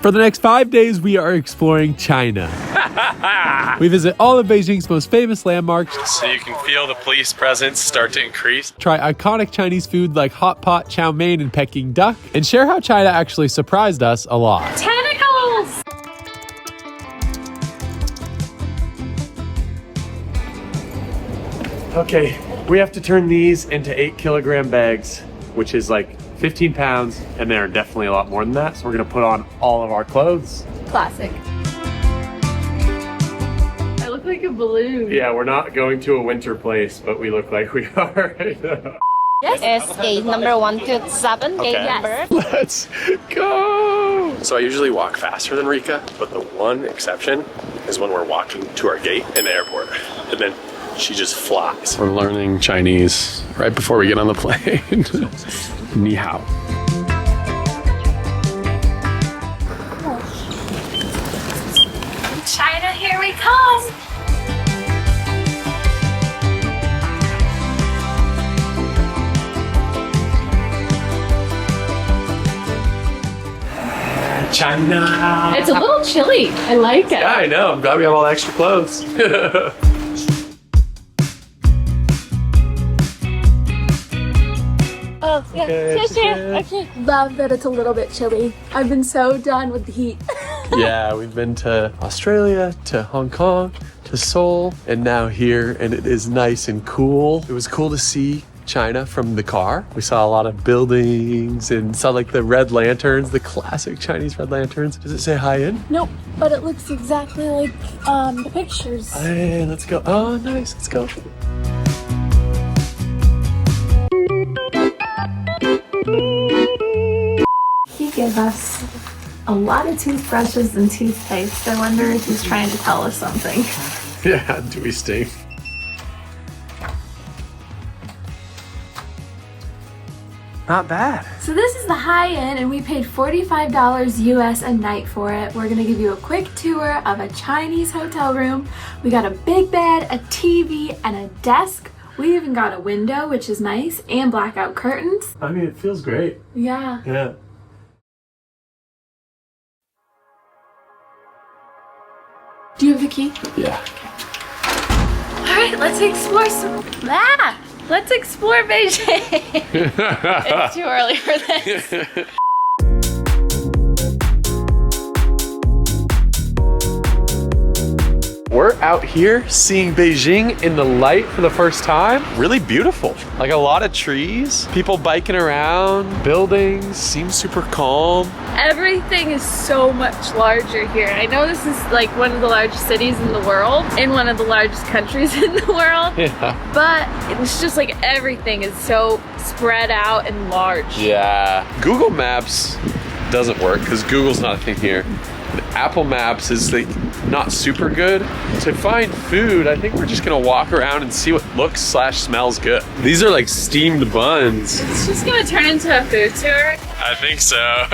For the next 5 days, we are exploring China. We visit all of Beijing's most famous landmarks. So you can feel the police presence start to increase. Try iconic Chinese food like hot pot, chow mein, and Peking duck. And share how China actually surprised us a lot. Tentacles! Okay, we have to turn these into 8-kilogram bags, which is like 15 pounds, and they're definitely a lot more than that. So we're gonna put on all of our clothes. Classic. I look like a balloon. Yeah, we're not going to a winter place, but we look like we are right now. Yes. It's gate number 1 to 7, gate number. Let's go! So I usually walk faster than Reyka, but the one exception is when we're walking to our gate in the airport. And then she just flies. We're learning Chinese right before we get on the plane. Ni hao. China, here we come! China! It's a little chilly. I like it. Yeah, I know. I'm glad we have all the extra clothes. Oh, yeah. Okay. Love that it's a little bit chilly. I've been so done with the heat. Yeah, we've been to Australia, to Hong Kong, to Seoul, and now here, and it is nice and cool. It was cool to see China from the car. We saw a lot of buildings and saw like the red lanterns, the classic Chinese red lanterns. Does it say Haiyan? Nope, but it looks exactly like the pictures. Hey, let's go. Oh, nice. Let's go. He gave us a lot of toothbrushes and toothpaste. I wonder if he's trying to tell us something. Yeah, do we stink? Not bad. So this is the high-end, and we paid $45 US a night for it. We're gonna give you a quick tour of a Chinese hotel room. We got a big bed, a TV, and a desk. We even got a window, which is nice, and blackout curtains. I mean, it feels great. Yeah. Yeah. Do you have the key? Yeah. All right, let's explore some. Let's explore Beijing. It's too early for this. We're out here seeing Beijing in the light for the first time. Really beautiful. Like a lot of trees, people biking around, buildings, seems super calm. Everything is so much larger here. I know this is like one of the largest cities in the world, and one of the largest countries in the world. Yeah. But it's just like everything is so spread out and large. Yeah. Google Maps doesn't work because Google's not a thing here. And Apple Maps is like not super good. To find food, I think we're just gonna walk around and see what looks/smells good. These are like steamed buns. It's just gonna turn into a food tour. I think so.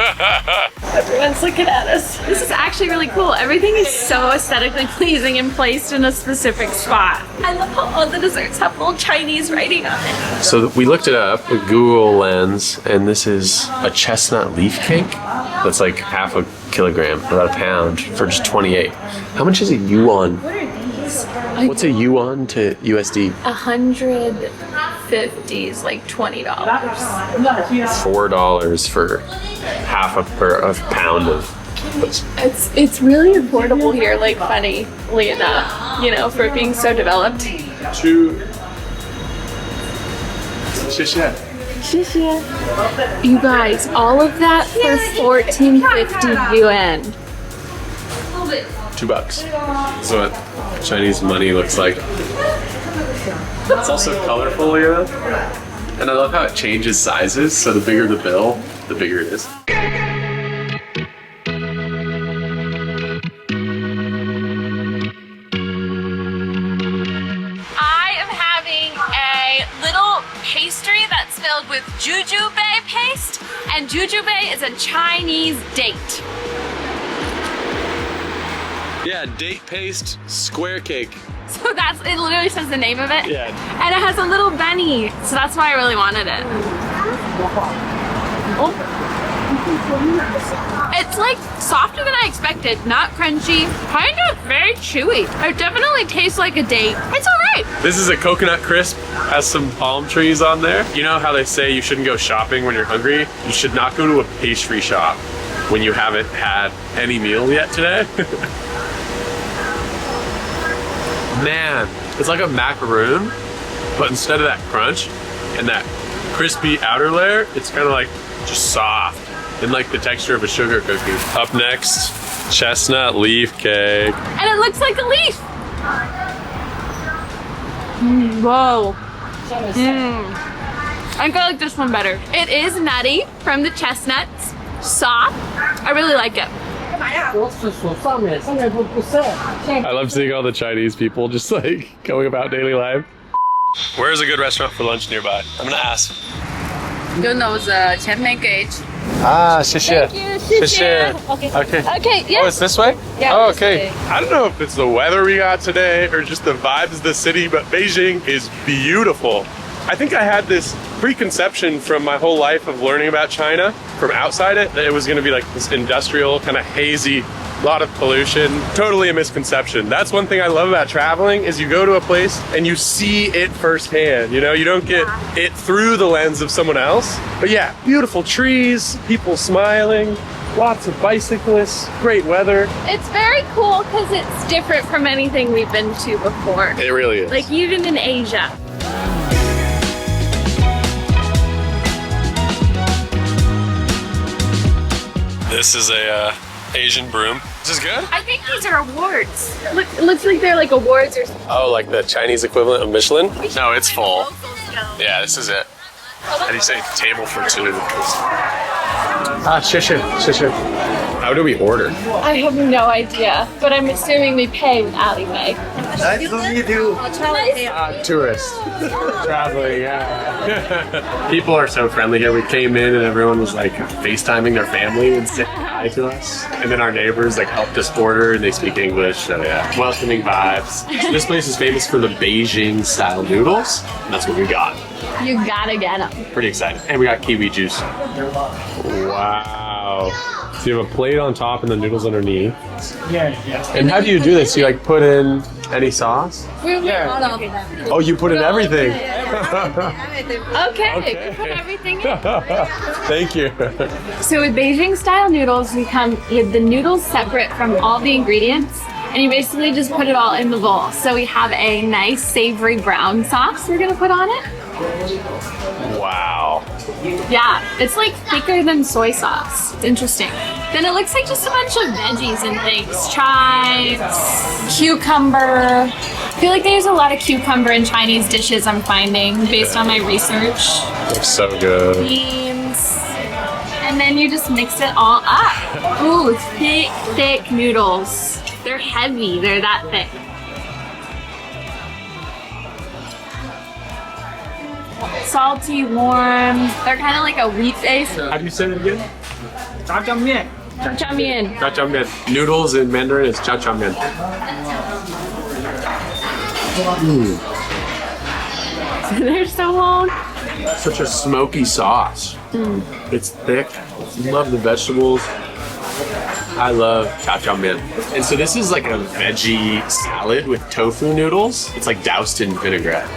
Everyone's looking at us. This is actually really cool. Everything is so aesthetically pleasing and placed in a specific spot. I love how all the desserts have little Chinese writing on it. So we looked it up with Google Lens, and this is a chestnut leaf cake that's like half a kilogram, about a pound, for just 28. How much is a yuan? What are these? What's a yuan to USD? 150 is like $20. $4 for half a pound of this. It's really affordable here, like funnily enough, you know, for it being so developed. You guys, all of that for 1450 yuan. $2. That's what Chinese money looks like. It's also colorful, you know? And I love how it changes sizes, so the bigger the bill, the bigger it is. I am having a little pastry that's filled with jujube paste, and jujube is a Chinese date. Yeah, date paste square cake. So that's, it literally says the name of it. Yeah. And it has a little Benny, so that's why I really wanted it. Oh. It's like softer than I expected, not crunchy, kind of very chewy. It definitely tastes like a date. It's all right. This is a coconut crisp, has some palm trees on there. You know how they say you shouldn't go shopping when you're hungry? You should not go to a pastry shop when you haven't had any meal yet today. Man, it's like a macaroon, but instead of that crunch and that crispy outer layer, it's kind of like just soft and like the texture of a sugar cookie. Up next, chestnut leaf cake. And it looks like a leaf. Whoa. I think I like this one better. It is nutty from the chestnuts, soft. I really like it. I love seeing all the Chinese people just like going about daily life. Where's a good restaurant for lunch nearby? I'm gonna ask. You know the 前面 gate. Ah, 谢谢. Thank you. Okay. Okay. Okay, Oh, yes. it's this way? Yeah, Oh, this okay. way. I don't know if it's the weather we got today or just the vibes of the city, but Beijing is beautiful. I think I had this preconception from my whole life of learning about China from outside it, that it was gonna be like this industrial, kind of hazy, lot of pollution. Totally a misconception. That's one thing I love about traveling is you go to a place and you see it firsthand. You know, you don't get it through the lens of someone else. But yeah, beautiful trees, people smiling, lots of bicyclists, great weather. It's very cool because it's different from anything we've been to before. It really is. Like even in Asia. This is a Asian broom. This is good? I think these are awards. Look, it looks like they're like awards or something. Oh, like the Chinese equivalent of Michelin? No, it's full. Yeah, this is it. How do you say table for two? Ah, 谢谢, 谢谢. How do we order? I have no idea, but I'm assuming we pay with Alipay. Nice to meet you. Tourists. Traveling, yeah. People are so friendly here. We came in and everyone was like FaceTiming their family and saying hi to us. And then our neighbors like helped us order and they speak English, so yeah. Welcoming vibes. This place is famous for the Beijing style noodles. And that's what we got. You gotta get them. Pretty excited. And we got kiwi juice. Wow. So you have a plate on top and the noodles underneath. Yeah. And how do you do this? You like put in any sauce? Oh, you put in everything. Okay, you put everything in. Thank you. So with Beijing style noodles, you have the noodles separate from all the ingredients, and you basically just put it all in the bowl. So we have a nice savory brown sauce we're gonna put on it. Wow. Yeah, it's like thicker than soy sauce. It's interesting. Then it looks like just a bunch of veggies and things. Chives, cucumber. I feel like there's a lot of cucumber in Chinese dishes I'm finding based on my research. Looks so good. Beans. And then you just mix it all up. Ooh, thick, thick noodles. They're heavy, they're that thick. Salty, warm. They're kind of like a wheat base. How do you say it again? Jjajangmian. Jjajangmian. Noodles in Mandarin is jjajangmian. They're so long. Such a smoky sauce. It's thick. Love the vegetables. I love jjajangmian. And so this is like a veggie salad with tofu noodles. It's like doused in vinaigrette.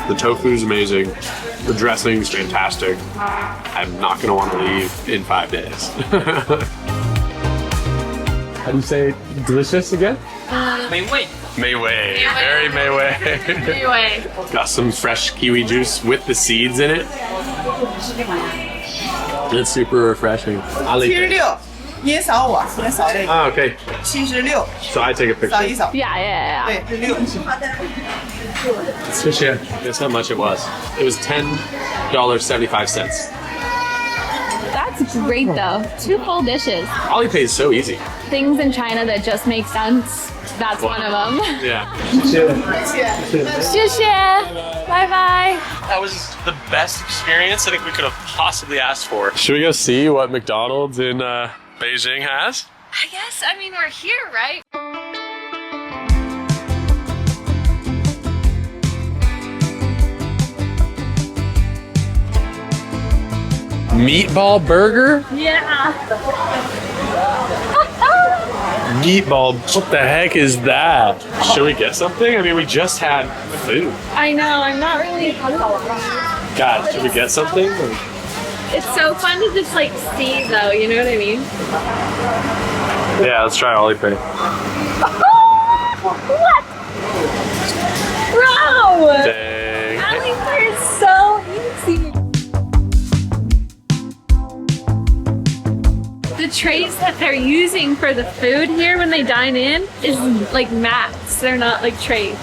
The tofu is amazing. The dressing is fantastic. I'm not gonna want to leave in 5 days. How do you say delicious again? Mei Wei. Very Mei Wei. Anyway, Got some fresh kiwi juice with the seeds in it. It's super refreshing. I'll eat it. 76，您扫我，您扫这个 Ah, okay. 76， So I take a 扫 picture. 一扫， yeah. 对，是6。 Guess how much it was? It was $10.75. That's great though. 2 full dishes. Alipay is so easy. Things in China that just make sense. That's one of them. Yeah. 谢谢. Bye bye. That was the best experience I think we could have possibly asked for. Should we go see what McDonald's in Beijing has? I guess, I mean, we're here, right? Meatball burger? Yeah. Meatball, what the heck is that? Should we get something? I mean, we just had food. I know, I'm not really. God, should we get something? It's so fun to just like see though, you know what I mean? Yeah, let's try Alipay. What? Bro! Dang. Alipay is so easy. The trays that they're using for the food here when they dine in is like mats. They're not like trays.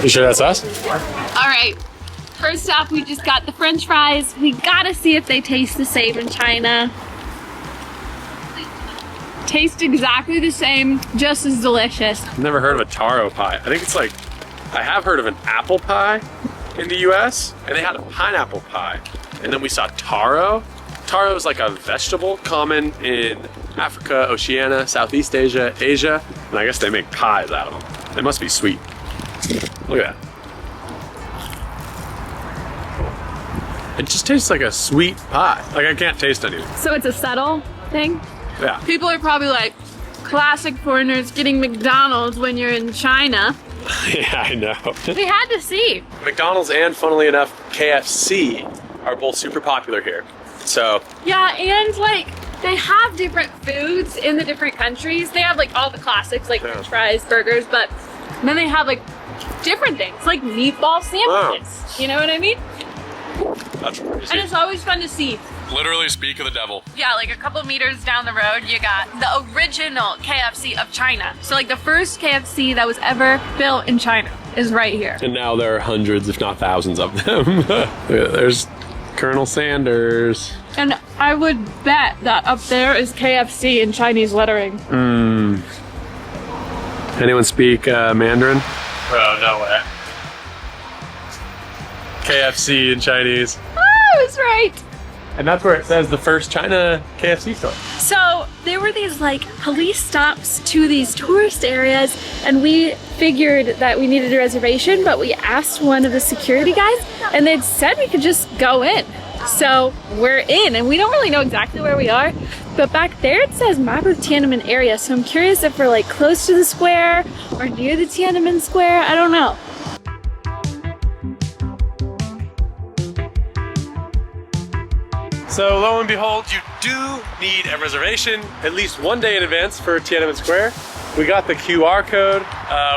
You sure that's us? All right. First off, we just got the French fries. We gotta see if they taste the same in China. Taste exactly the same, just as delicious. I've never heard of a taro pie. I think it's like, I have heard of an apple pie in the US, and they had a pineapple pie. And then we saw taro. Taro is like a vegetable common in Africa, Oceania, Southeast Asia, Asia, and I guess they make pies out of them. They must be sweet. Look at that. It just tastes like a sweet pie. Like I can't taste anything. So it's a subtle thing? Yeah. People are probably like, classic foreigners getting McDonald's when you're in China. Yeah, I know. We had to see. McDonald's and funnily enough, KFC are both super popular here. So Yeah, and like they have different foods in the different countries. They have like all the classics like French fries, burgers, but then they have like different things like meatball sandwiches. You know what I mean? that's crazy. And it's always fun to see. Literally speak of the devil. Yeah, like a couple meters down the road, you got the original KFC of China. So like the first KFC that was ever built in China is right here. And now there are hundreds, if not thousands of them. There's Colonel Sanders. And I would bet that up there is KFC in Chinese lettering. Anyone speak Mandarin? Oh, no way. KFC in Chinese. I was right. And that's where it says the first China KFC store. So there were these like police stops to these tourist areas, and we figured that we needed a reservation, but we asked one of the security guys and they'd said we could just go in. So we're in, and we don't really know exactly where we are, but back there it says map of Tiananmen area. So I'm curious if we're like close to the square or near the Tiananmen square. I don't know. So lo and behold, you do need a reservation at least one day in advance for Tiananmen Square. We got the QR code.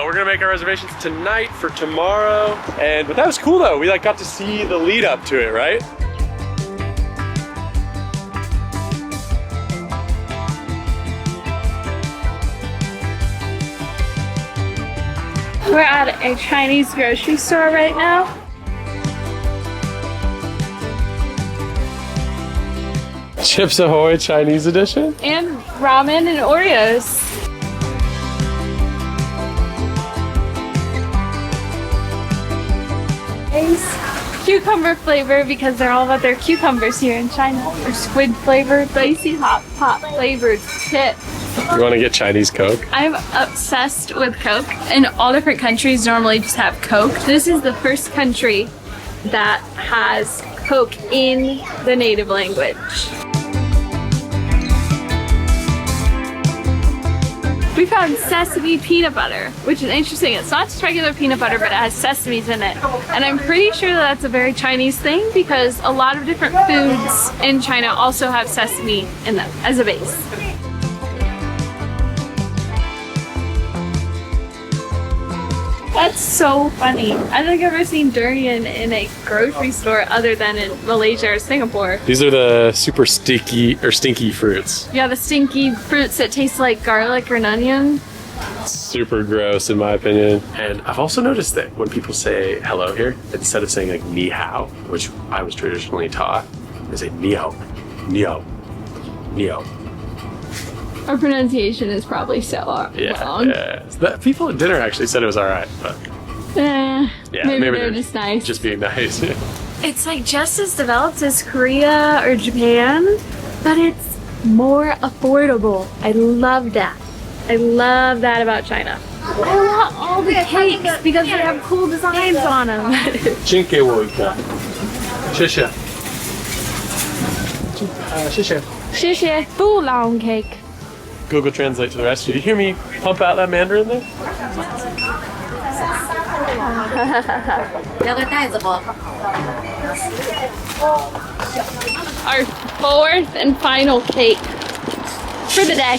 We're gonna make our reservations tonight for tomorrow. But that was cool though. We like got to see the lead up to it, right? We're at a Chinese grocery store right now. Chips Ahoy Chinese edition. And ramen and Oreos. Cucumber flavor because they're all about their cucumbers here in China. Or squid flavored, spicy hot pot flavored tip. You want to get Chinese Coke? I'm obsessed with Coke. And all different countries normally just have Coke. This is the first country that has Coke in the native language. We found sesame peanut butter, which is interesting. It's not just regular peanut butter, but it has sesames in it. And I'm pretty sure that that's a very Chinese thing because a lot of different foods in China also have sesame in them as a base. That's so funny. I don't think I've ever seen durian in a grocery store other than in Malaysia or Singapore. These are the super stinky fruits. Yeah, the stinky fruits that taste like garlic or an onion. Super gross in my opinion. And I've also noticed that when people say hello here, instead of saying like ni hao, which I was traditionally taught, they say ni hao, ni hao, ni hao. Our pronunciation is probably so wrong. Yeah. The people at dinner actually said it was all right, but yeah, maybe they're they're just nice. Just being nice. It's like just as developed as Korea or Japan, but it's more affordable. I love that. I love that about China. I want all the cakes because they have cool designs on them. 先给我一个，谢谢。谢谢布朗 cake. Google Translate to the rest. Did you hear me pump out that Mandarin there? 要个袋子不？ Our fourth and final cake for the day.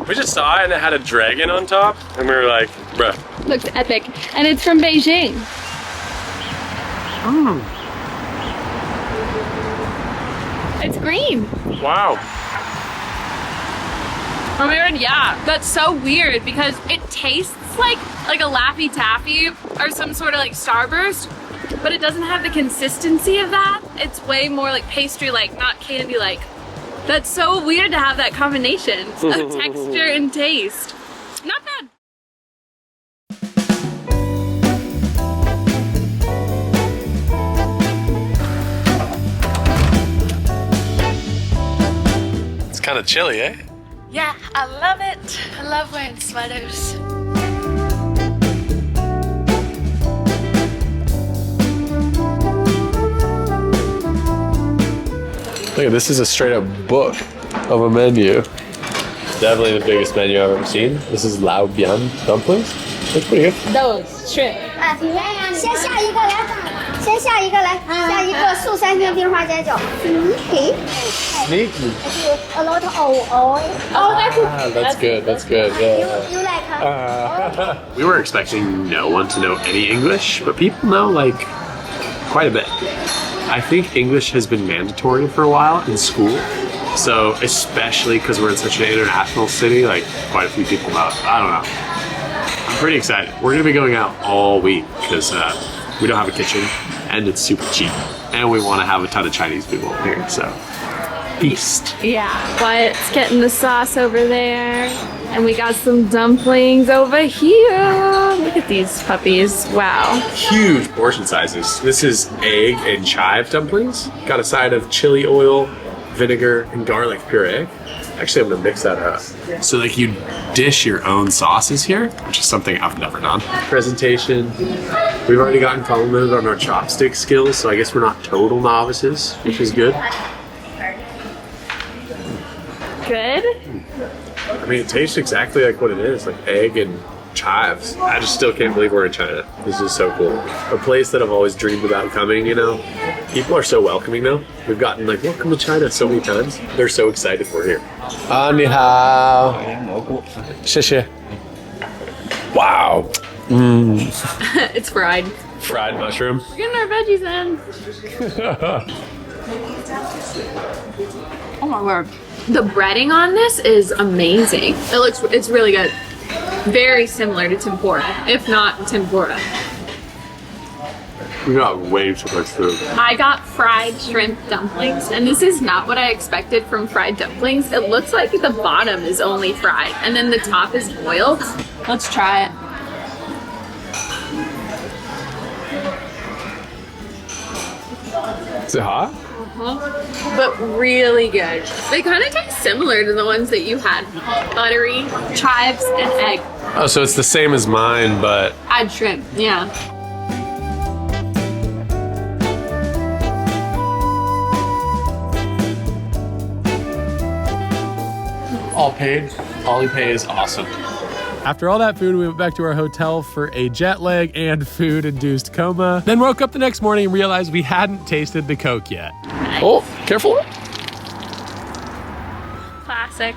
We just saw it and it had a dragon on top, and we were like, bruh. Looks epic. And it's from Beijing. It's green. Wow. Oh my god, yeah. That's so weird because it tastes like a Laffy Taffy or some sort of like Starburst, but it doesn't have the consistency of that. It's way more like pastry-like, not candy-like. That's so weird to have that combination of texture and taste. Not bad. It's kind of chilly, eh? Yeah, I love it. I love wearing sweaters. Look at this, is a straight up book of a menu. Definitely the biggest menu I've ever seen. This is Lao Bian dumplings. Looks pretty good. Those shrimp. 先下一个来，先下一个来，下一个素3星冰花煎饺。Sneaky. Sneaky. A lot of oil. Oh, that's That's good, that's good. Yeah. You like We were expecting no one to know any English, but people know like quite a bit. I think English has been mandatory for a while in school. So especially because we're in such an international city, like quite a few people know it. I don't know. I'm pretty excited. We're gonna be going out all week because we don't have a kitchen and it's super cheap. And we want to have a ton of Chinese people here, so feast. Yeah, Wyatt's getting the sauce over there. And we got some dumplings over here. Look at these puppies. Wow. Huge portion sizes. This is egg and chive dumplings. Got a side of chili oil, vinegar, and garlic puree. Actually, I'm gonna mix that up. So like you dish your own sauces here, which is something I've never done. Presentation. We've already gotten complimented on our chopstick skills, so I guess we're not total novices, which is good. Good. I mean, it tastes exactly like what it is, like egg and chives. I just still can't believe we're in China. This is so cool. A place that I've always dreamed about coming, you know? People are so welcoming now. We've gotten like, welcome to China so many times. They're so excited we're here. Ni hao. 谢谢. Wow. It's fried. Fried mushroom. We're getting our veggies in. Oh my word. The breading on this is amazing. It's really good. Very similar to tempura, if not tempura. We got way too much food. I got fried shrimp dumplings, and this is not what I expected from fried dumplings. It looks like the bottom is only fried, and then the top is boiled. Let's try it. Is it hot? But really good. They kind of taste similar to the ones that you had. Buttery, chives, and egg. Oh, so it's the same as mine, but Add shrimp, yeah. all paid. Alipay is awesome. After all that food, we went back to our hotel for a jet lag and food-induced coma. Then woke up the next morning and realized we hadn't tasted the Coke yet. Oh, careful. Classic.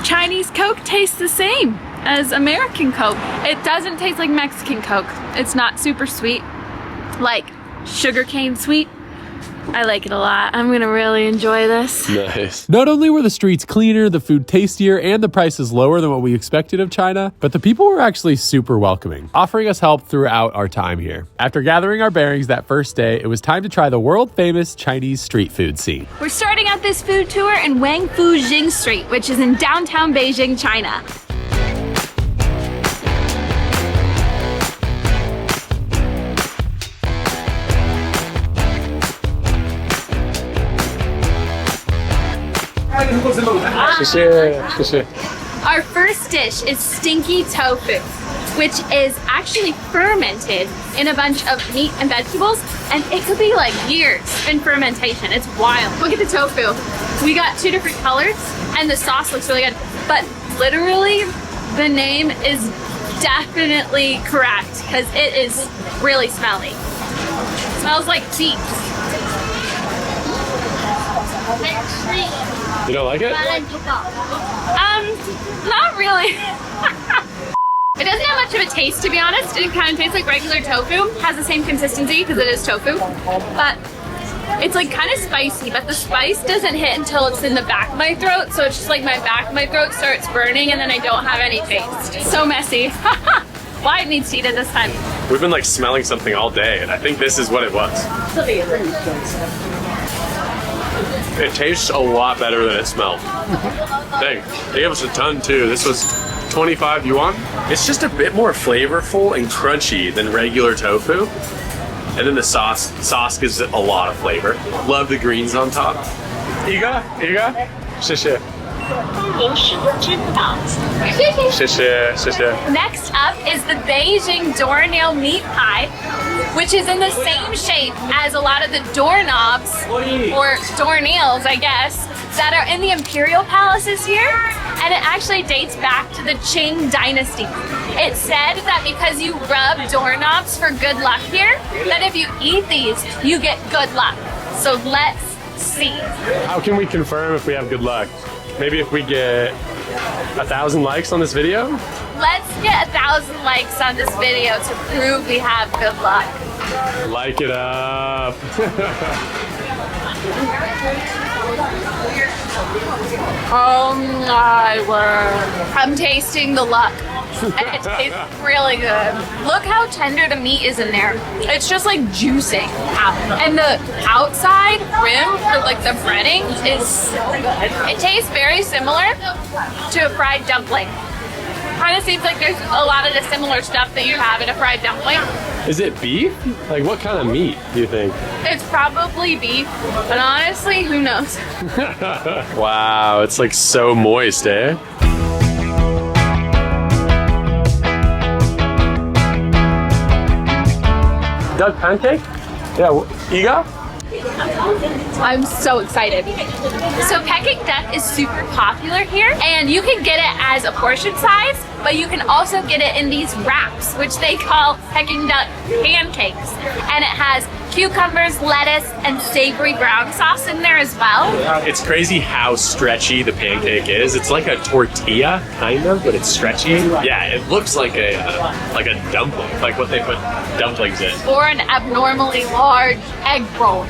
Chinese Coke tastes the same as American Coke. It doesn't taste like Mexican Coke. It's not super sweet, like sugarcane sweet. I like it a lot. I'm gonna really enjoy this. Nice. Not only were the streets cleaner, the food tastier, and the prices lower than what we expected of China, but the people were actually super welcoming, offering us help throughout our time here. After gathering our bearings that first day, it was time to try the world-famous Chinese street food scene. We're starting out this food tour in Wangfu Jing Street, which is in downtown Beijing, China. Our first dish is stinky tofu. which is actually fermented in a bunch of meat and vegetables, and it could be like years in fermentation. It's wild. Look at the tofu. We got 2 different colors, and the sauce looks really good, but literally the name is definitely correct because it is really smelly. It smells like beef. You don't like it? Not really. It doesn't have much of a taste, to be honest. It kind of tastes like regular tofu. Has the same consistency because it is tofu, but it's like kind of spicy, but the spice doesn't hit until it's in the back of my throat. So it's just like my back of my throat starts burning and then I don't have any taste. So messy. Wyatt needs to eat it this time. We've been like smelling something all day, and I think this is what it was. It tastes a lot better than it smelled. Dang, they gave us a ton too. This was 25 yuan. It's just a bit more flavorful and crunchy than regular tofu. And then the sauce gives it a lot of flavor. Love the greens on top. Iga? 谢谢. 谢谢, 谢谢. Next up is the Beijing doornail meat pie, which is in the same shape as a lot of the doorknobs, or doornails, I guess, that are in the imperial palaces here. And it actually dates back to the Qing dynasty. It's said that because you rub doorknobs for good luck here, that if you eat these, you get good luck. So let's see. How can we confirm if we have good luck? Maybe if we get 1,000 likes on this video? Let's get 1,000 likes on this video to prove we have good luck. Like it up. Oh my word. I'm tasting the luck. And it tastes really good. Look how tender the meat is in there. It's just like juicing out. And the outside rim, or like the breading, is so good. It tastes very similar to a fried dumpling. Kind of seems like there's a lot of the similar stuff that you have in a fried dumpling. Is it beef? Like what kind of meat do you think? It's probably beef, but honestly, who knows? Wow, it's like so moist, eh? Duck pancake? Yeah, Iga? I'm so excited. So Peking duck is super popular here, and you can get it as a portion size, but you can also get it in these wraps, which they call Peking duck pancakes. And it has cucumbers, lettuce, and savory brown sauce in there as well. It's crazy how stretchy the pancake is. It's like a tortilla, kind of, but it's stretchy. Yeah, it looks like a dumpling, like what they put dumplings in. Or an abnormally large egg roll.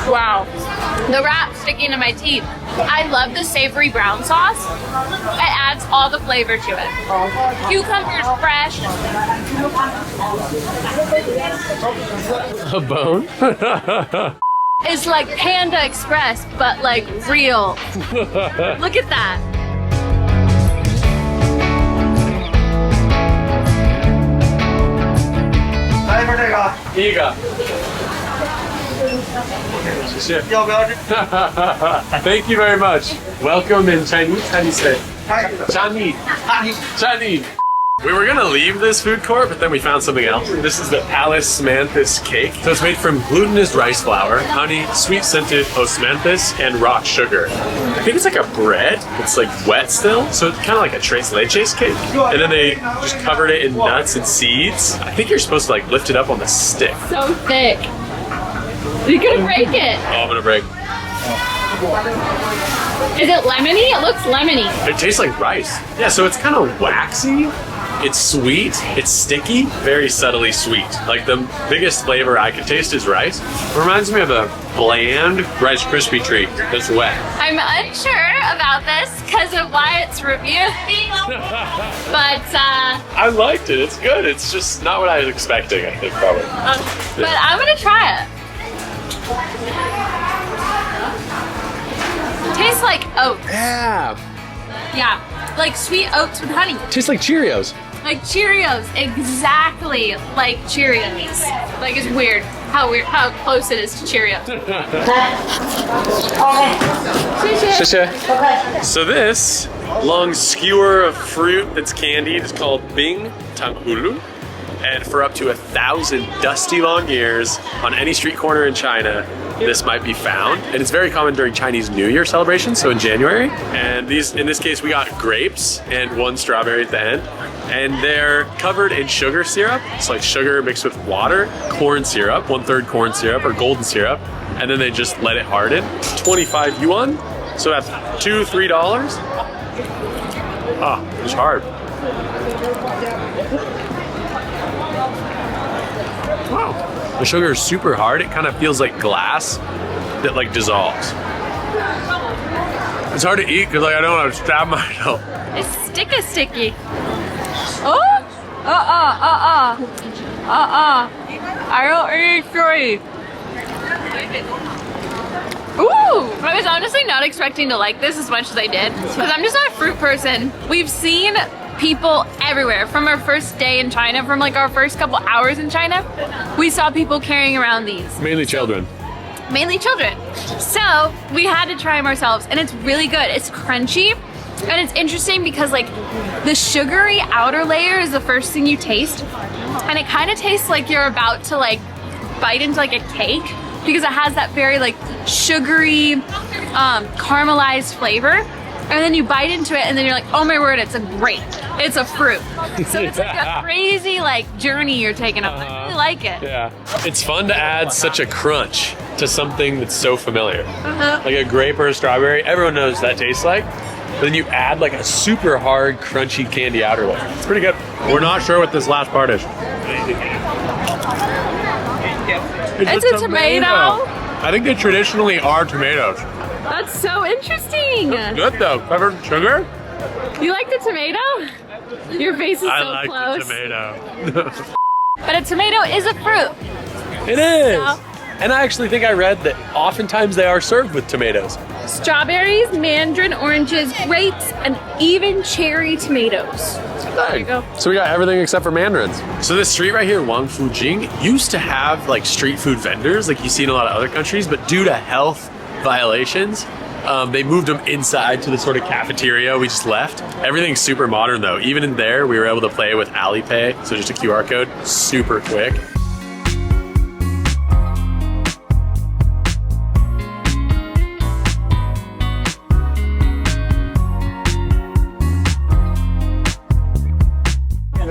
Wow. The wrap's sticking to my teeth. I love the savory brown sauce. It adds all the flavor to it. Cucumbers fresh. A bone? It's like Panda Express, but like real. Look at that. Iga. Thank you very much. Welcome in Chinese. How do you say? Chinese. Chinese. We were gonna leave this food court, but then we found something else. This is the Palace Manthus cake. So it's made from glutinous rice flour, honey, sweet scented osmanthus, and rock sugar. I think it's like a bread. It's like wet still, so it's kind of like a tres leches cake. And then they just covered it in nuts and seeds. I think you're supposed to like lift it up on the stick. So thick. You're gonna break it. Oh, I'm gonna break. Is it lemony? It looks lemony. It tastes like rice. Yeah, so it's kind of waxy. It's sweet, it's sticky, very subtly sweet. Like the biggest flavor I can taste is rice. It reminds me of a bland Rice Krispie treat that's wet. I'm unsure about this because of Wyatt's review. But I liked it, it's good. It's just not what I was expecting, I think, probably. but I'm gonna try it. Tastes like oats. Yeah. Yeah, like sweet oats with honey. Tastes like Cheerios. Like Cheerios, exactly like Cheerios. Like it's weird how close it is to Cheerios. So this long skewer of fruit that's candied is called Bing Tanghulu. And for up to 1,000 dusty long years on any street corner in China, this might be found. And it's very common during Chinese New Year celebrations, so in January. And these, in this case, we got grapes and 1 strawberry at the end. And they're covered in sugar syrup. It's like sugar mixed with water, corn syrup, 1/3 corn syrup or golden syrup. And then they just let it harden. 25 yuan, so that's $2-3. Ah, it's hard. Wow. The sugar is super hard. It kind of feels like glass that like dissolves. It's hard to eat because like I don't want to stab myself. It's sticky. Oh! I don't eat sweet. Ooh! I was honestly not expecting to like this as much as I did because I'm just not a fruit person. We've seen people everywhere from our first day in China, from like our first couple hours in China, we saw people carrying around these. Mainly children. Mainly children. So we had to try them ourselves and it's really good. It's crunchy and it's interesting because like the sugary outer layer is the first thing you taste and it kind of tastes like you're about to like bite into like a cake because it has that very like sugary caramelized flavor. And then you bite into it and then you're like, oh my word, it's a grape. It's a fruit. So it's like a crazy like journey you're taking on. I really like it. Yeah. It's fun to add such a crunch to something that's so familiar. Like a grape or a strawberry, everyone knows that tastes like. But then you add like a super hard, crunchy candy outer layer. It's pretty good. We're not sure what this last part is. It's a tomato. I think they traditionally are tomatoes. That's so interesting. Good though, covered in sugar. You like the tomato? Your face is so I like close. the tomato. But a tomato is a fruit. It is. So, And I actually think I read that oftentimes they are served with tomatoes. strawberries, mandarin oranges, grapes, and even cherry tomatoes. There you go. So we got everything except for mandarins. So this street right here, Wangfujing, used to have like street food vendors like you see in a lot of other countries, but due to health violations, they moved them inside to the sort of cafeteria we just left. Everything's super modern though. Even in there, we were able to play with Alipay, so just a QR code, super quick.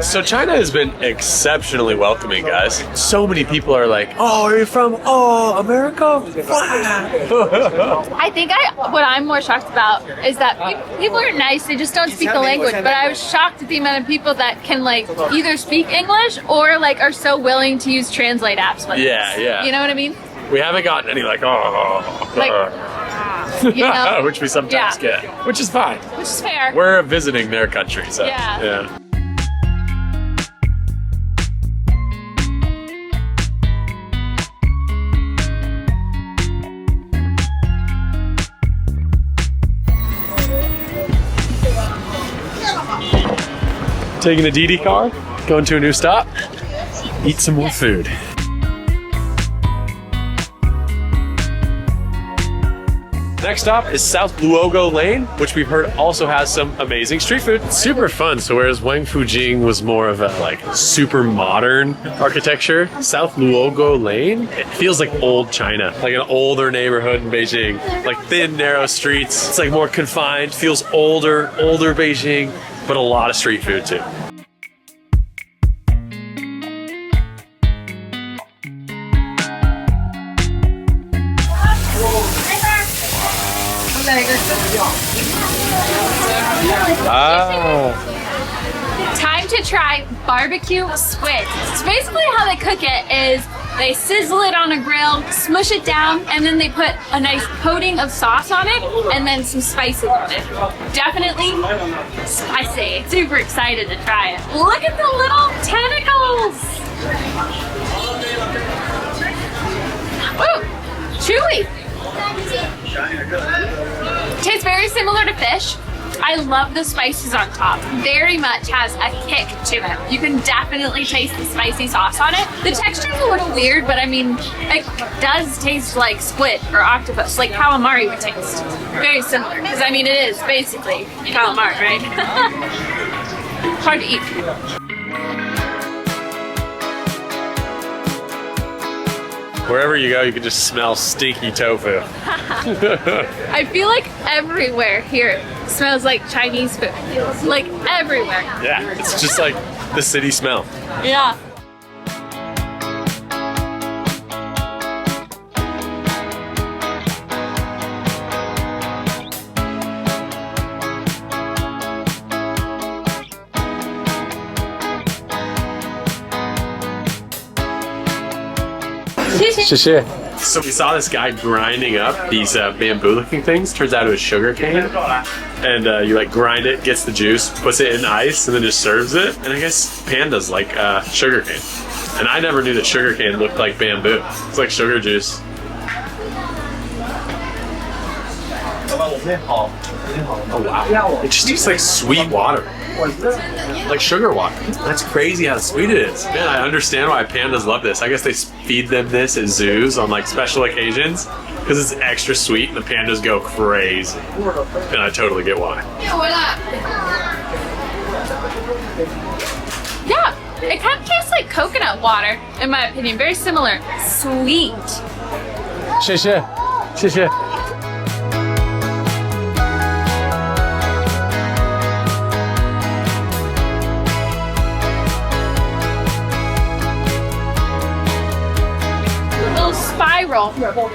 So China has been exceptionally welcoming, guys. So many people are like, oh, are you from, America? I think what I'm more shocked about is that people are nice, they just don't speak the language, but I was shocked at the amount of people that can like either speak English or like are so willing to use translate apps with Yeah, us. yeah. You know what I mean? We haven't gotten any like, You know? which we sometimes get, which is fine. Which is fair. We're visiting their country, so Yeah. Taking a DD car, going to a new stop, eat some more food. Next stop is South Luogo Lane, which we've heard also has some amazing street food. It's super fun. So whereas Wangfujing was more of a like super modern architecture, South Luogo Lane, it feels like old China, like an older neighborhood in Beijing, like thin, narrow streets. It's like more confined, feels older Beijing, but a lot of street food too. Time to try barbecue squid. So basically how they cook it is they sizzle it on a grill, smush it down, and then they put a nice coating of sauce on it and then some spices on it. Definitely spicy. Super excited to try it. Look at the little tentacles! Ooh, chewy! Tastes very similar to fish. I love the spices on top. Very much has a kick to it. You can definitely taste the spicy sauce on it. The texture's a little weird, but I mean, it does taste like squid or octopus, like calamari would taste. Very similar, because I mean, it is basically calamari, right? Hard to eat. Wherever you go, you can just smell stinky tofu. I feel like everywhere here smells like Chinese food. Like everywhere. Yeah, it's just like the city smell. Yeah. So we saw this guy grinding up these bamboo looking things. Turns out it was sugar cane. And you like grind it, gets the juice, puts it in ice, and then just serves it. And I guess pandas like sugar cane. And I never knew that sugar cane looked like bamboo. It's like sugar juice. Oh wow. It just tastes like sweet water. Like sugar water. That's crazy how sweet it is. Man, I understand why pandas love this. I guess they feed them this at zoos on like special occasions because it's extra sweet and the pandas go crazy. And I totally get why. Yeah, it kind of tastes like coconut water, in my opinion. Very similar. Sweet. 谢谢，谢谢。 Spiral.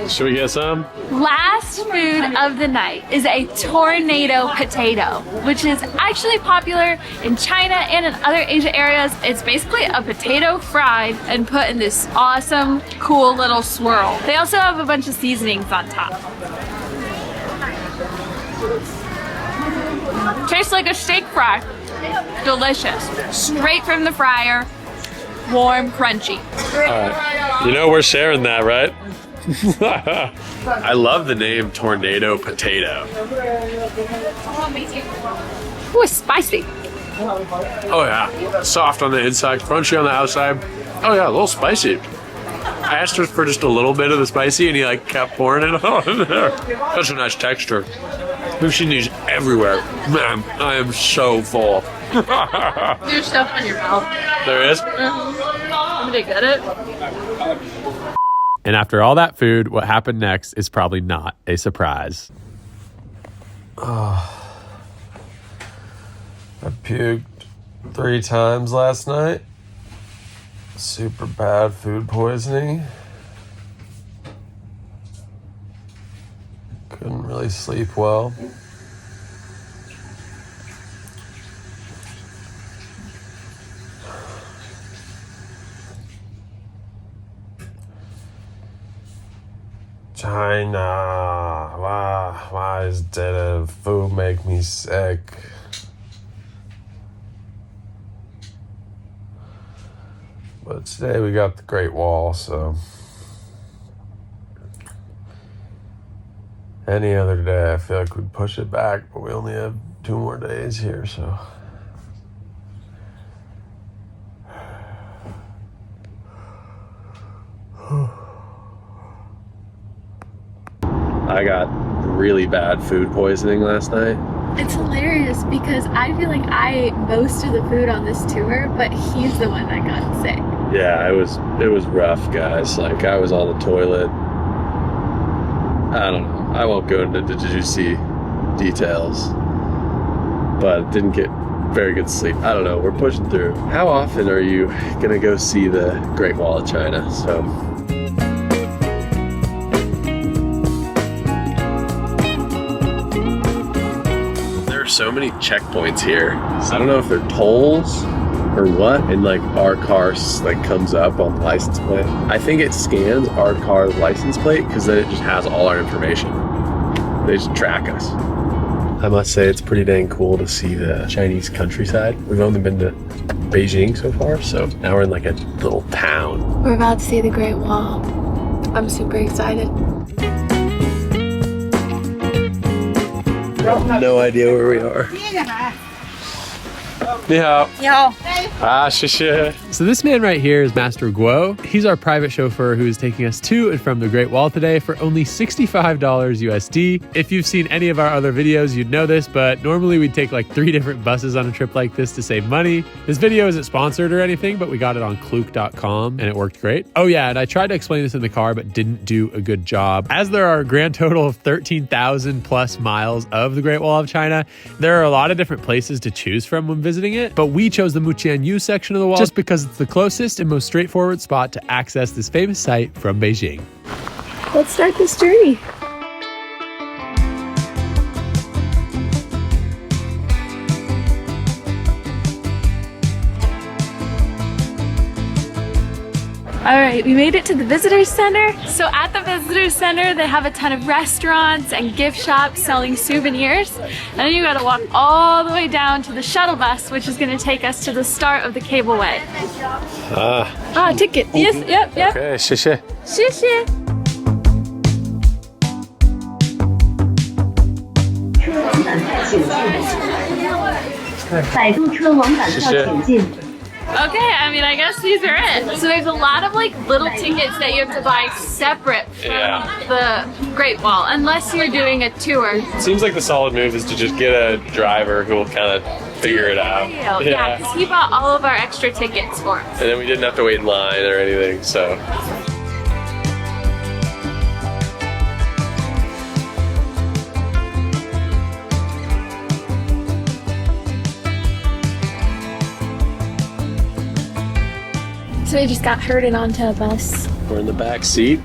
Should we get some? Last food of the night is a tornado potato, which is actually popular in China and in other Asia areas. It's basically a potato fried and put in this awesome, cool little swirl. They also have a bunch of seasonings on top. Tastes like a steak fry. Delicious. Straight from the fryer. Warm, crunchy. You know we're sharing that, right? I love the name Tornado Potato. Ooh, it's spicy. Oh yeah, soft on the inside, crunchy on the outside. Oh yeah, a little spicy. I asked her for just a little bit of the spicy and he like kept pouring it on there. Such a nice texture. We've seen these everywhere. Man, I am so full. There's stuff in your mouth. There is? I'm gonna get it. And after all that food, what happened next is probably not a surprise. I puked 3 times last night. Super bad food poisoning. Couldn't really sleep well. China, why does dead food make me sick? But today we got the Great Wall, so any other day I feel like we'd push it back, but we only have 2 more days here, so. I got really bad food poisoning last night. It's hilarious because I feel like I ate most of the food on this tour, but he's the one that got sick. Yeah, it was rough, guys. Like I was on the toilet. I don't know. I won't go into the juicy details, but didn't get very good sleep. I don't know. We're pushing through. How often are you gonna go see the Great Wall of China? So. So many checkpoints here. I don't know if they're tolls or what, and like our car like comes up on the license plate. I think it scans our car's license plate because then it just has all our information. They just track us. I must say it's pretty dang cool to see the Chinese countryside. We've only been to Beijing so far, so now we're in like a little town. We're about to see the Great Wall. I'm super excited. No idea where we are. Ni hao. 你好。 Ah, 谢谢. So this man right here is Master Guo. He's our private chauffeur who is taking us to and from the Great Wall today for only $65 USD. If you've seen any of our other videos, you'd know this, but normally we'd take like 3 different buses on a trip like this to save money. This video isn't sponsored or anything, but we got it on Klook.com and it worked great. Oh yeah, and I tried to explain this in the car, but didn't do a good job. As there are a grand total of 13,000 plus miles of the Great Wall of China, there are a lot of different places to choose from when visiting it, but we chose the Mutianyu section of the wall just because it's the closest and most straightforward spot to access this famous site from Beijing. Let's start this journey. All right, we made it to the visitor center. So at the visitor center, they have a ton of restaurants and gift shops selling souvenirs. And then you gotta walk all the way down to the shuttle bus, which is gonna take us to the start of the cableway. Ticket. Yes, yep. Okay, 谢谢. 谢谢. 摆渡车往返票请进。 Okay, I mean, I guess these are it. So there's a lot of like little tickets that you have to buy separate from the Great Wall, unless you're doing a tour. Seems like the solid move is to just get a driver who will kind of figure it out. Yeah, 'cause he bought all of our extra tickets for us. And then we didn't have to wait in line or anything, so. So we just got herded onto a bus. We're in the back seat.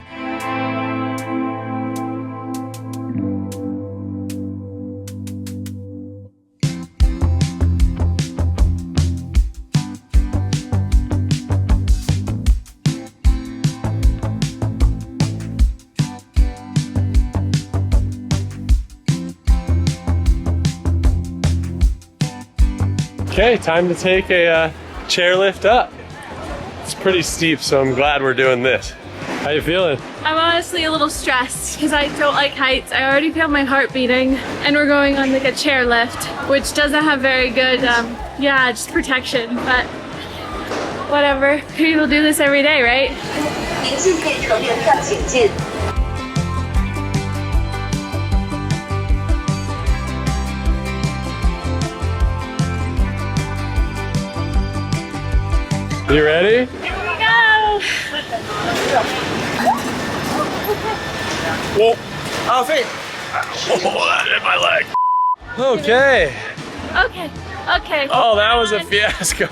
Okay, time to take a chairlift up. It's pretty steep, so I'm glad we're doing this. How you feeling? I'm honestly a little stressed because I don't like heights. I already feel my heart beating, and we're going on like a chairlift, which doesn't have very good, just protection, but whatever. People do this every day, right? 您进配乘员票请进。 You ready? Here we go! Whoa. Oh, that hit my leg. Okay. Okay. Oh, that was a fiasco.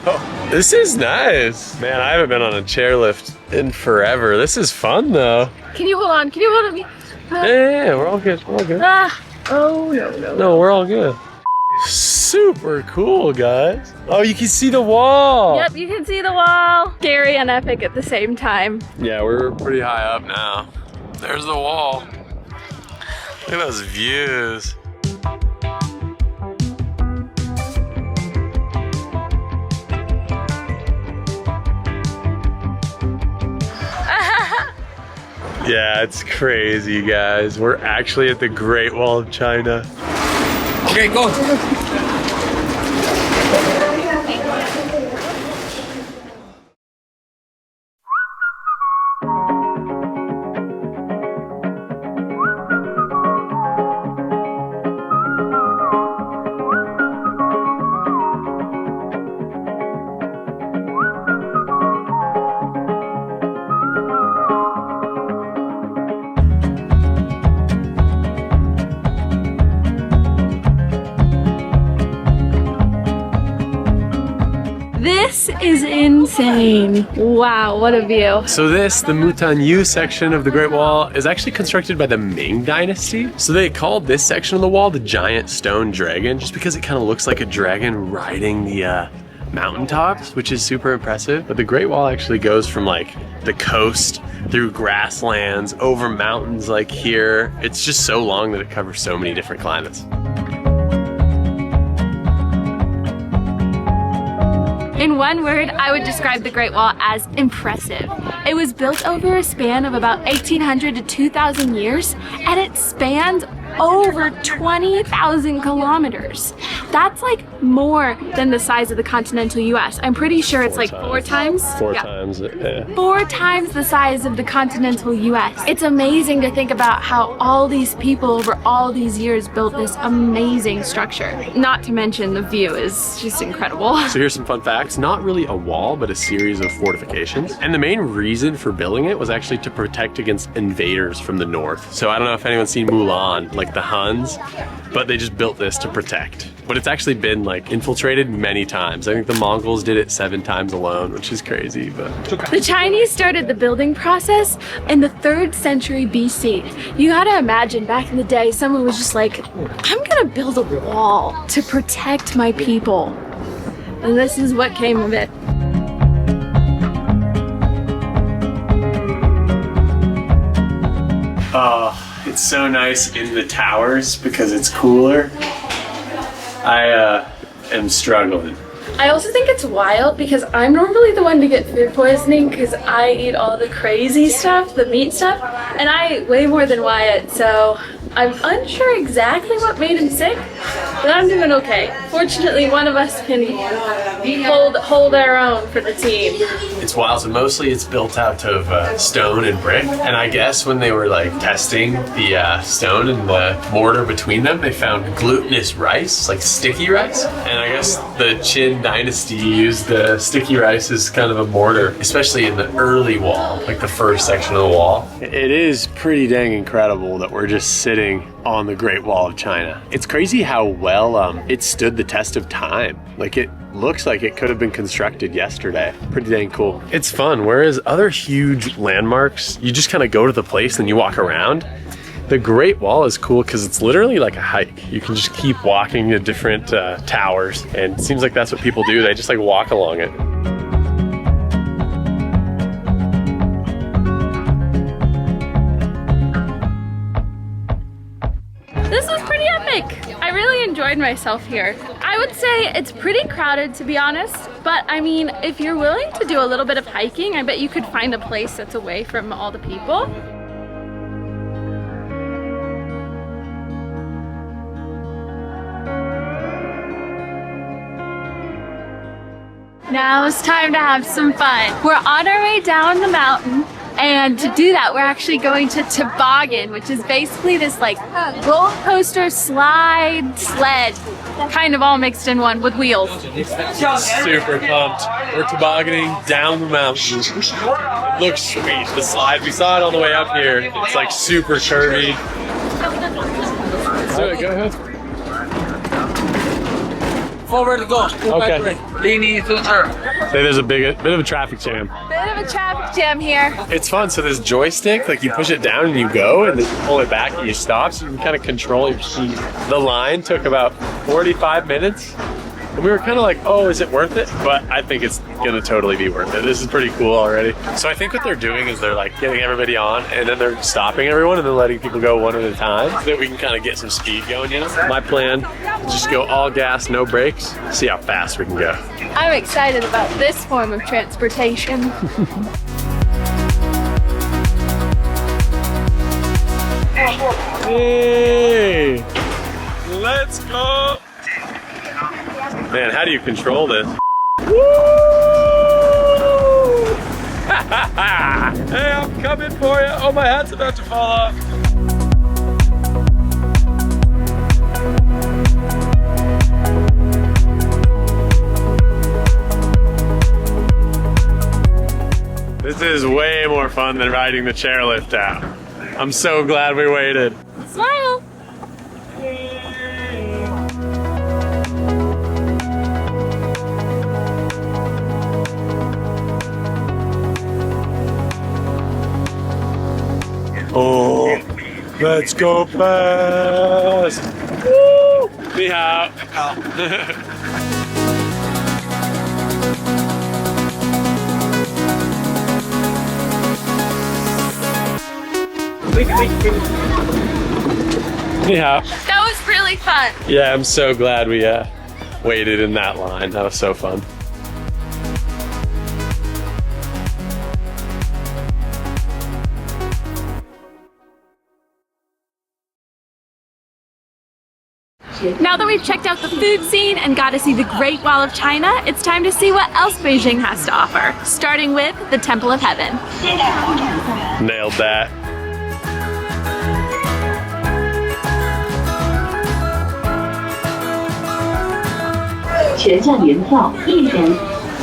This is nice. Man, I haven't been on a chairlift in forever. This is fun though. Can you hold on? Can you hold on me? Yeah, we're all good. We're all good. Oh, no. No, we're all good. Super cool, guys. Oh, you can see the wall. Yep, you can see the wall. Scary and epic at the same time. Yeah, we're pretty high up now. There's the wall. Look at those views. Yeah, it's crazy, guys. We're actually at the Great Wall of China. Okay, go. This is insane. Wow, what a view. So this, the Mutianyu section of the Great Wall, is actually constructed by the Ming Dynasty. So they called this section of the wall the Giant Stone Dragon, just because it kind of looks like a dragon riding the mountaintops, which is super impressive. But the Great Wall actually goes from like the coast through grasslands, over mountains like here. It's just so long that it covers so many different climates. In one word, I would describe the Great Wall as impressive. It was built over a span of about 1,800 to 2,000 years, and it spans over 20,000 kilometers. That's like more than the size of the continental US. I'm pretty sure it's like 4 times. Four Yeah. times. Yeah. 4 times the size of the continental US. It's amazing to think about how all these people over all these years built this amazing structure. Not to mention the view is just incredible. So here's some fun facts. Not really a wall, but a series of fortifications. And the main reason for building it was actually to protect against invaders from the north. So I don't know if anyone's seen Mulan, like the Huns, but they just built this to protect. But it's actually been like infiltrated many times. I think the Mongols did it 7 times alone, which is crazy, but. The Chinese started the building process in the 3rd century BC. You gotta imagine back in the day, someone was just like, I'm gonna build a wall to protect my people. And this is what came of it. Oh, it's so nice in the towers because it's cooler. I am struggling. I also think it's wild because I'm normally the one to get food poisoning because I eat all the crazy stuff, the meat stuff, and I eat way more than Wyatt, so I'm unsure exactly what made him sick, but I'm doing okay. Fortunately, one of us can hold our own for the team. It's wild, so mostly it's built out of stone and brick, and I guess when they were like testing the stone and the mortar between them, they found glutinous rice, like sticky rice, and I guess the Qin dynasty used the sticky rice as kind of a mortar, especially in the early wall, like the first section of the wall. It is pretty dang incredible that we're just sitting on the Great Wall of China. It's crazy how well it stood the test of time. Like it looks like it could have been constructed yesterday. Pretty dang cool. It's fun, whereas other huge landmarks, you just kind of go to the place and you walk around. The Great Wall is cool because it's literally like a hike. You can just keep walking to different towers, and it seems like that's what people do. They just like walk along it. This was pretty epic. I really enjoyed myself here. I would say it's pretty crowded, to be honest, but I mean, if you're willing to do a little bit of hiking, I bet you could find a place that's away from all the people. Now it's time to have some fun. We're on our way down the mountain, and to do that, we're actually going to toboggan, which is basically this like roller coaster sled, kind of all mixed in one with wheels. Super pumped. We're tobogganing down the mountain. It looks sweet. The slide, we saw it on the way up here. It's like super curvy. Let's do it, go ahead. Forward go. Okay. Say there's a bit of a traffic jam. Bit of a traffic jam here. It's fun, so this joystick, like you push it down and you go, and then you pull it back and you stop, so you can kind of control your speed. The line took about 45 minutes, and we were kind of like, oh, is it worth it? But I think it's gonna totally be worth it. This is pretty cool already. So I think what they're doing is they're like getting everybody on, and then they're stopping everyone, and then letting people go one at a time, so that we can kind of get some speed going, you know? My plan is just go all gas, no brakes, see how fast we can go. I'm excited about this form of transportation. Hey! Let's go! Man, how do you control this? Woo! Hey, I'm coming for you! Oh, my hat's about to fall off. This is way more fun than riding the chairlift out. I'm so glad we waited. Smile! Oh, let's go fast! Woo! Ni hao. Ni hao. That was really fun. Yeah, I'm so glad we waited in that line. That was so fun. Now that we've checked out the food scene and got to see the Great Wall of China, it's time to see what else Beijing has to offer, starting with the Temple of Heaven. Nailed that.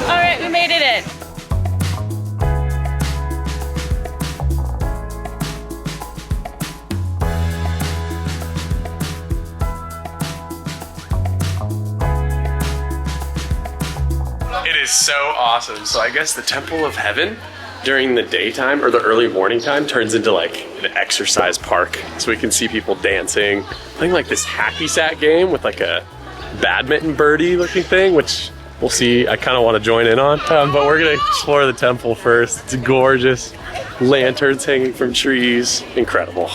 All right, we made it in. It is so awesome. So I guess the Temple of Heaven during the daytime or the early morning time turns into like an exercise park. So we can see people dancing, playing like this hacky sack game with like a badminton birdie looking thing, which we'll see. I kind of want to join in on, but we're gonna explore the temple first. It's gorgeous. Lanterns hanging from trees, incredible.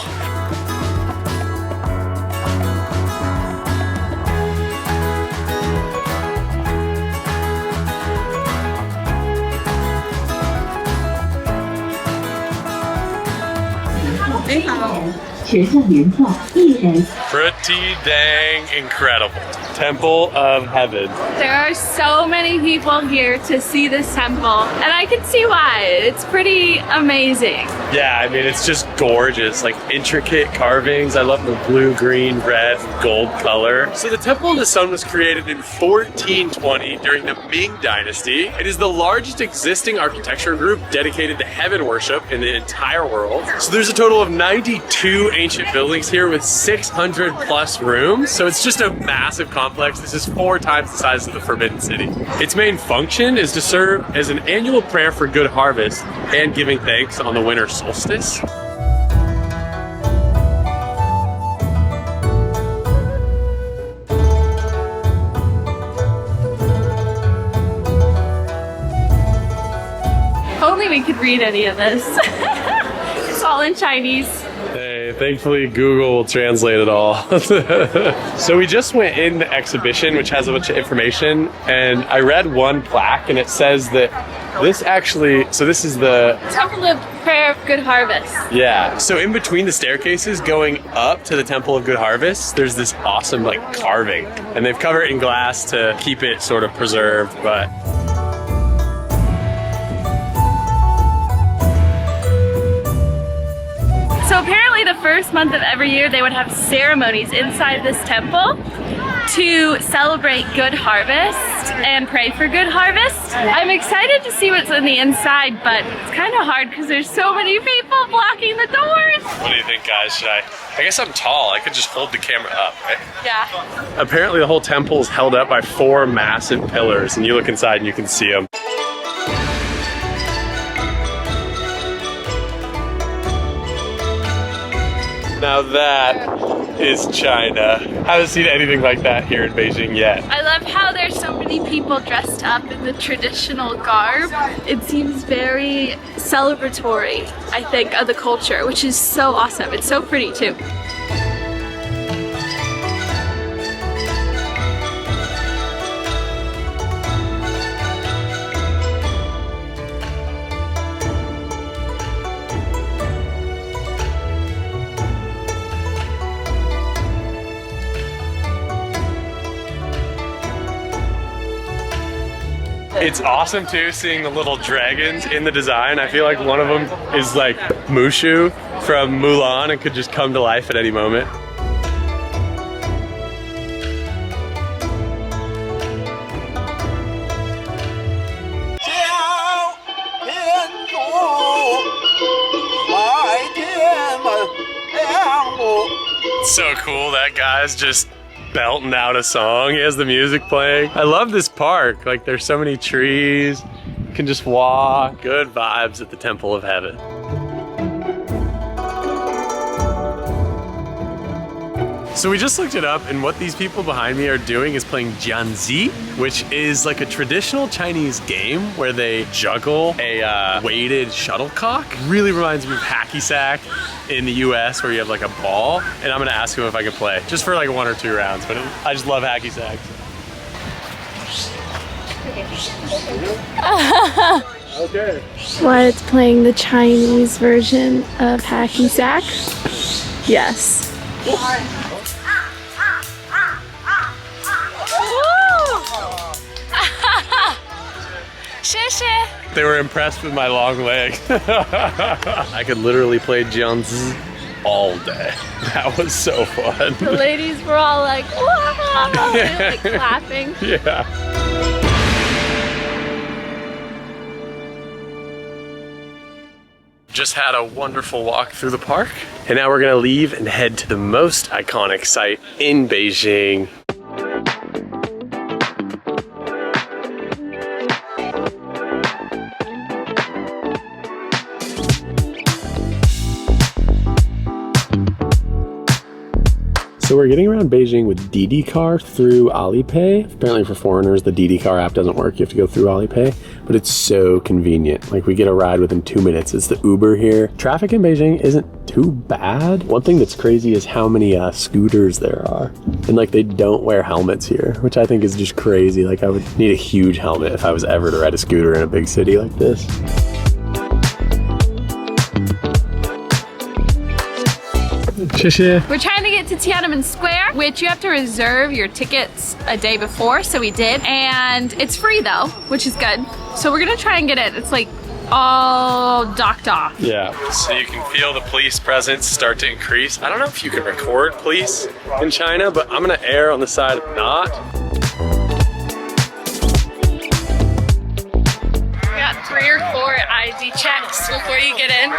Pretty dang incredible. Temple of Heaven. There are so many people here to see this temple, and I can see why. It's pretty amazing. Yeah, I mean, it's just gorgeous, like intricate carvings. I love the blue, green, red, gold color. So the Temple of the Sun was created in 1420 during the Ming Dynasty. It is the largest existing architecture group dedicated to heaven worship in the entire world. So there's a total of 92 ancient buildings here with 600 plus rooms. So it's just a massive complex. This is 4 times the size of the Forbidden City. Its main function is to serve as an annual prayer for good harvest and giving thanks on the winter solstice. If only we could read any of this. It's all in Chinese. Hey, thankfully Google will translate it all. So we just went in the exhibition, which has a bunch of information, and I read one plaque and it says that this actually, so this is the Temple of Prayer of Good Harvest. Yeah, so in between the staircases going up to the Temple of Good Harvest, there's this awesome like carving, and they've covered it in glass to keep it sort of preserved, but So apparently the first month of every year they would have ceremonies inside this temple to celebrate good harvest and pray for good harvest. I'm excited to see what's on the inside, but it's kind of hard because there's so many people blocking the doors. what do you think, guys? Should I guess I'm tall. I could just hold the camera up, right? Yeah. Apparently the whole temple is held up by 4 massive pillars, and you look inside and you can see them. Now that is China. Haven't seen anything like that here in Beijing yet. I love how there's so many people dressed up in the traditional garb. It seems very celebratory, I think, of the culture, which is so awesome. It's so pretty too. It's awesome too seeing the little dragons in the design. I feel like one of them is like Mushu from Mulan and could just come to life at any moment. It's so cool, that guy's just belting out a song. He has the music playing. I love this park. Like, there's so many trees. You can just walk. Good vibes at the Temple of Heaven. So we just looked it up, and what these people behind me are doing is playing jianzi, which is like a traditional Chinese game where they juggle a weighted shuttlecock. Really reminds me of hacky sack in the US where you have like a ball, and I'm gonna ask him if I can play, just for like 1 or 2 rounds, but I just love hacky sack. Okay. Wyatt's playing the Chinese version of hacky sack. Yes. They were impressed with my long leg. I could literally play jiangzi all day. That was so fun. The ladies were all like, wow, like clapping. Yeah. Just had a wonderful walk through the park, and now we're gonna leave and head to the most iconic site in Beijing. So we're getting around Beijing with Didi Car through Alipay. Apparently for foreigners, the Didi Car app doesn't work. You have to go through Alipay, but it's so convenient. Like we get a ride within 2 minutes. It's the Uber here. Traffic in Beijing isn't too bad. One thing that's crazy is how many scooters there are. And like they don't wear helmets here, which I think is just crazy. Like I would need a huge helmet if I was ever to ride a scooter in a big city like this. We're trying to get to Tiananmen Square, which you have to reserve your tickets a day before, so we did. And it's free though, which is good. So we're gonna try and get it. It's like all docked off. Yeah, so you can feel the police presence start to increase. I don't know if you can record police in China, but I'm gonna err on the side of not. We got 3 or 4 ID checks before you get in.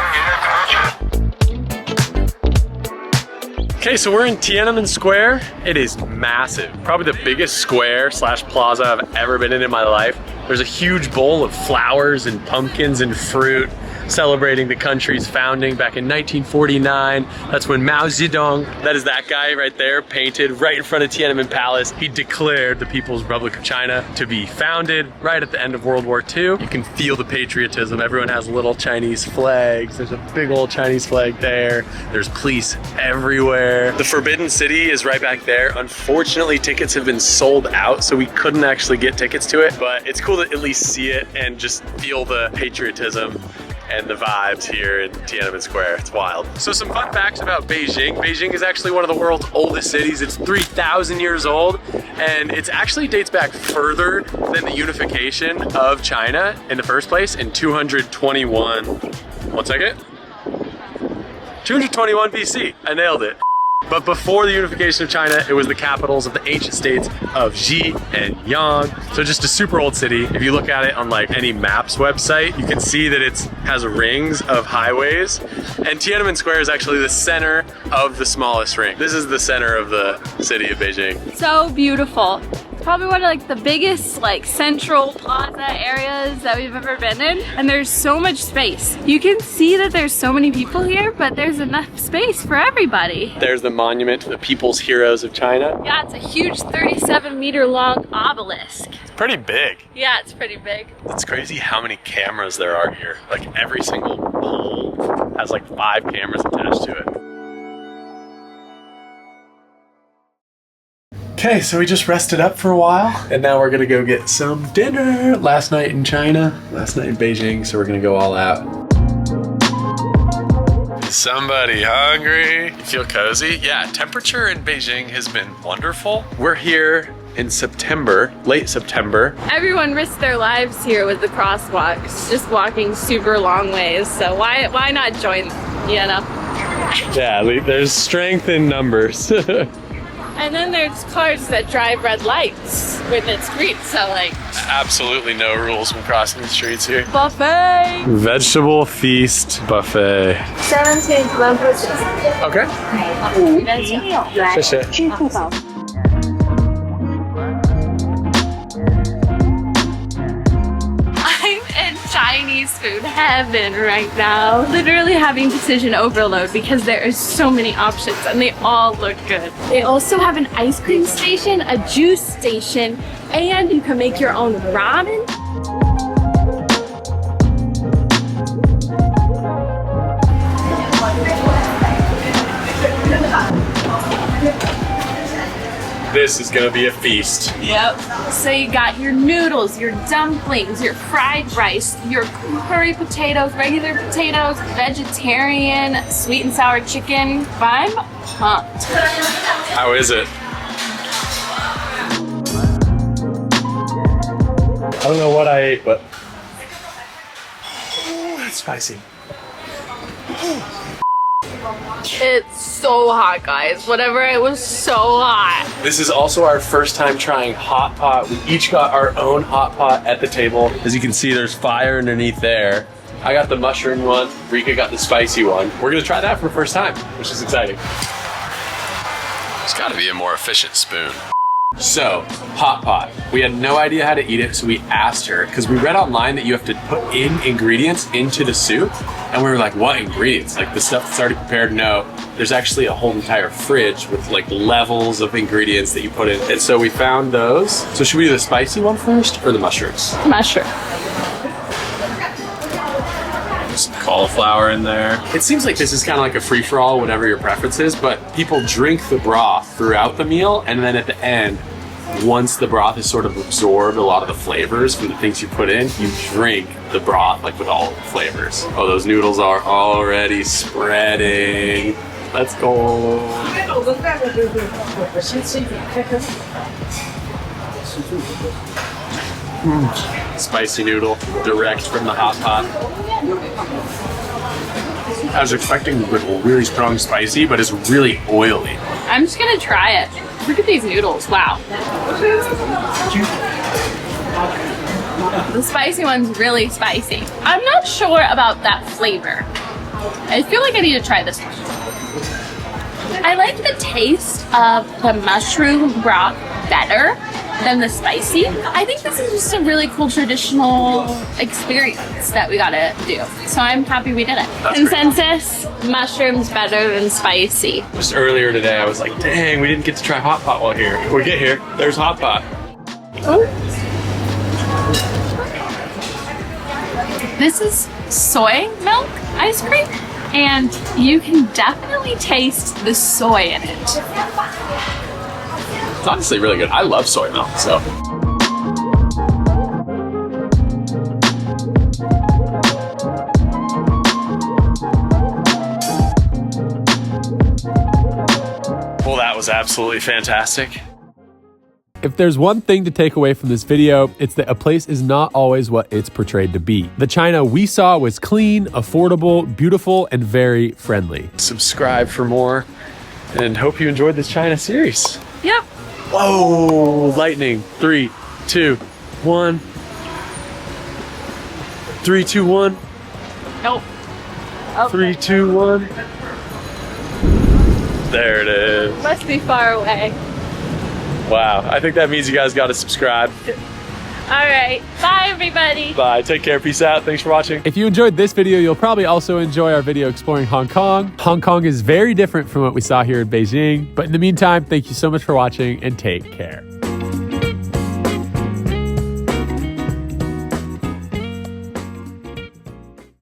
Okay, so we're in Tiananmen Square. It is massive. Probably the biggest square slash plaza I've ever been in my life. There's a huge bowl of flowers and pumpkins and fruit celebrating the country's founding back in 1949. That's when Mao Zedong, that is that guy right there, painted right in front of Tiananmen Palace. He declared the People's Republic of China to be founded right at the end of World War II. You can feel the patriotism. Everyone has little Chinese flags. There's a big old Chinese flag there. There's police everywhere. The Forbidden City is right back there. Unfortunately, tickets have been sold out, so we couldn't actually get tickets to it, but it's cool to at least see it and just feel the patriotism and the vibes here in Tiananmen Square. It's wild. So some fun facts about Beijing. Beijing is actually one of the world's oldest cities. It's 3,000 years old, and it actually dates back further than the unification of China in the first place in 221. 1 second. 221 BC. I nailed it. But before the unification of China, it was the capitals of the ancient states of Ji and Yang. So just a super old city. If you look at it on like any maps website, you can see that it has rings of highways. And Tiananmen Square is actually the center of the smallest ring. This is the center of the city of Beijing. So beautiful. Probably one of like the biggest like central plaza areas that we've ever been in, and there's so much space. You can see that there's so many people here, but there's enough space for everybody. There's the monument to the People's Heroes of China. Yeah, it's a huge 37-meter long obelisk. It's pretty big. Yeah, it's pretty big. It's crazy how many cameras there are here. Like every single pole has like 5 cameras attached to it. Okay, so we just rested up for a while, and now we're gonna go get some dinner. Last night in China, last night in Beijing, so we're gonna go all out. Is somebody hungry? You feel cozy? Yeah, temperature in Beijing has been wonderful. We're here in September, late September. Everyone risked their lives here with the crosswalks, just walking super long ways, so why not join, you know? Yeah, there's strength in numbers. And then there's cars that drive red lights when it's green, so like... Absolutely no rules when crossing the streets here. Buffet! Vegetable feast buffet. 71 process. Okay. 谢谢。支付宝。 I'm in Chinese food heaven right now. Literally having decision overload because there is so many options and they all look good. They also have an ice cream station, a juice station, and you can make your own ramen. This is gonna be a feast. Yep. So you got your noodles, your dumplings, your fried rice, your curry potatoes, regular potatoes, vegetarian, sweet and sour chicken. I'm pumped. How is it? I don't know what I ate, but That's spicy. It's so hot, guys. Whatever, it was so hot. This is also our first time trying hot pot. We each got our own hot pot at the table. As you can see, there's fire underneath there. I got the mushroom one, Reyka got the spicy one. We're gonna try that for the first time, which is exciting. There's gotta be a more efficient spoon. So, hot pot. We had no idea how to eat it, so we asked her, because we read online that you have to put in ingredients into the soup, and we were like, what ingredients? Like the stuff that's already prepared? No, there's actually a whole entire fridge with like levels of ingredients that you put in. And so we found those. So should we do the spicy one first, or the mushrooms? Mushroom. Some cauliflower in there. It seems like this is kind of like a free-for-all, whatever your preference is, but people drink the broth throughout the meal, and then at the end, once the broth has sort of absorbed a lot of the flavors from the things you put in, you drink the broth like with all the flavors. Oh, those noodles are already spreading. Let's go. Spicy noodle, direct from the hot pot. I was expecting like a really strong spicy, but it's really oily. I'm just gonna try it. Look at these noodles, wow. The spicy one's really spicy. I'm not sure about that flavor. I feel like I need to try this one. I like the taste of the mushroom broth better than the spicy. I think this is just a really cool traditional experience that we gotta do. So I'm happy we did it. That's Consensus, mushrooms better than spicy. Just earlier today, I was like, dang, we didn't get to try hot pot while here. We get here, there's hot pot. Ooh. This is soy milk ice cream, and you can definitely taste the soy in it. It's honestly really good. I love soy milk, so. Well, that was absolutely fantastic. If there's one thing to take away from this video, it's that a place is not always what it's portrayed to be. The China we saw was clean, affordable, beautiful, and very friendly. Subscribe for more, and hope you enjoyed this China series. Yep. Whoa, lightning. 3, 2, 1. 3, 2, 1. Nope. 3, 2, 1. There it is. Must be far away. Wow, I think that means you guys got to subscribe. All right. Bye, everybody. Bye, take care, peace out, thanks for watching. If you enjoyed this video, you'll probably also enjoy our video exploring Hong Kong. Hong Kong is very different from what we saw here in Beijing, but in the meantime, thank you so much for watching and take care.